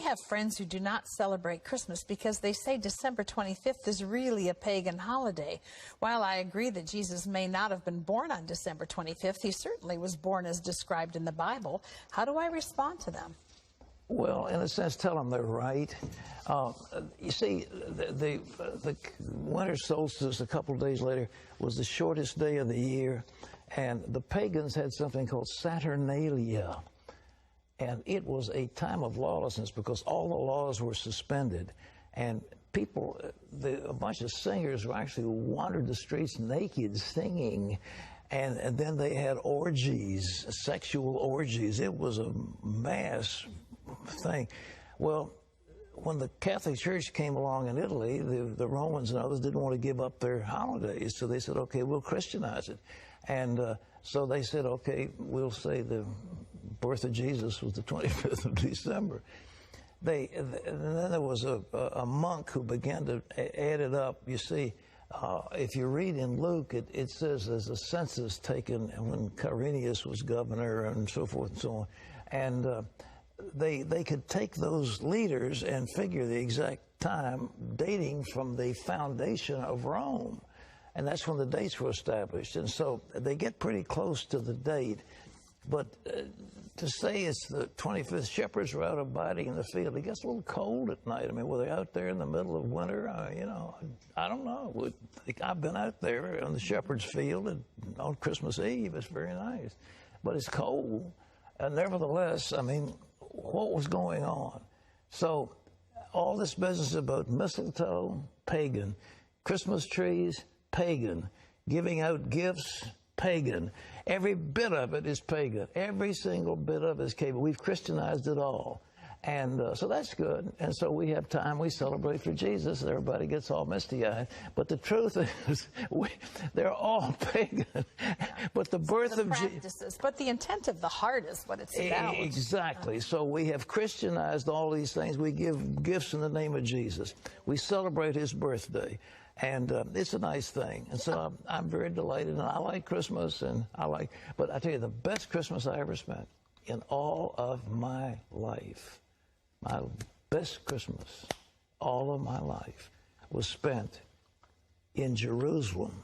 have friends who do not celebrate Christmas because they say December 25th is really a pagan holiday. While I agree that Jesus may not have been born on December 25th, he certainly was born as described in the Bible. How do I respond to them? Well, in a sense, tell them they're right. You see, the winter solstice a couple of days later was the shortest day of the year, and the pagans had something called Saturnalia. And it was a time of lawlessness because all the laws were suspended. And people, a bunch of singers who actually wandered the streets naked singing. And then they had orgies, sexual orgies. It was a mass thing. Well, when the Catholic Church came along in Italy, the Romans and others didn't want to give up their holidays. So they said, okay, we'll Christianize it. And so they said, okay, we'll say the birth of Jesus was the 25th of December. And then there was a monk who began to add it up. You see, if you read in Luke, it says there's a census taken when Quirinius was governor and so forth and so on. And they could take those leaders and figure the exact time dating from the foundation of Rome. And that's when the dates were established. And so they get pretty close to the date. But to say it's the 25th, shepherds were out abiding in the field. It gets a little cold at night. I mean, were they out there in the middle of winter? You know, I don't know. I've been out there on the shepherd's field on Christmas Eve. It's very nice. But it's cold. And nevertheless, I mean, what was going on? So all this business about mistletoe, pagan. Christmas trees, pagan. Giving out gifts, pagan. Every bit of it is pagan. Every single bit of it is pagan. We've Christianized it all. And so that's good. And so we have time. We celebrate for Jesus. Everybody gets all misty-eyed. But the truth is, they're all pagan. But the birth of Jesus. But the intent of the heart is what it's about. Exactly. So we have Christianized all these things. We give gifts in the name of Jesus. We celebrate his birthday. And it's a nice thing. And so I'm very delighted. And I like Christmas. But I tell you, the best Christmas I ever spent in all of my life, my best Christmas, all of my life, was spent in Jerusalem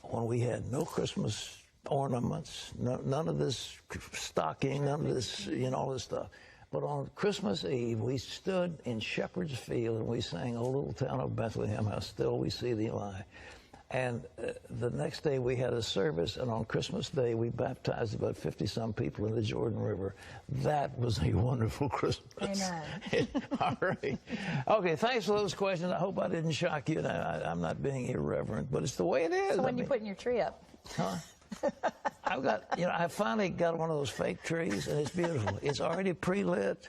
when we had no Christmas ornaments, none of this stocking, none of this, all this stuff. But on Christmas Eve, we stood in Shepherd's Field and we sang, "O little town of Bethlehem, how still we see thee lie." And the next day we had a service, and on Christmas Day we baptized about 50-some people in the Jordan River. That was a wonderful Christmas. Amen. All right. Okay, thanks for those questions. I hope I didn't shock you. I'm not being irreverent, but it's the way it is. So when you're putting your tree up? Huh? I've got, I finally got one of those fake trees, and it's beautiful. It's already pre-lit,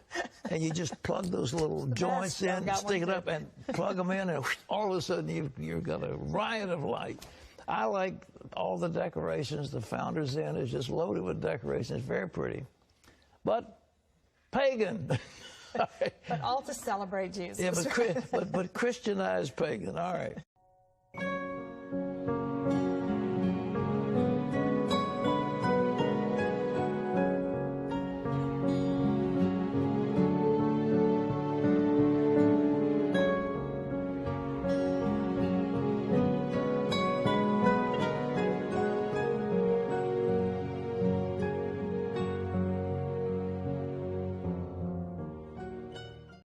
and you just plug those little joints in, stick it up, and plug them in, and all of a sudden you've got a riot of light. I like all the decorations. The Founder's Inn is just loaded with decorations. It's very pretty. But pagan. But all to celebrate Jesus. Yeah, but Christianized pagan. All right.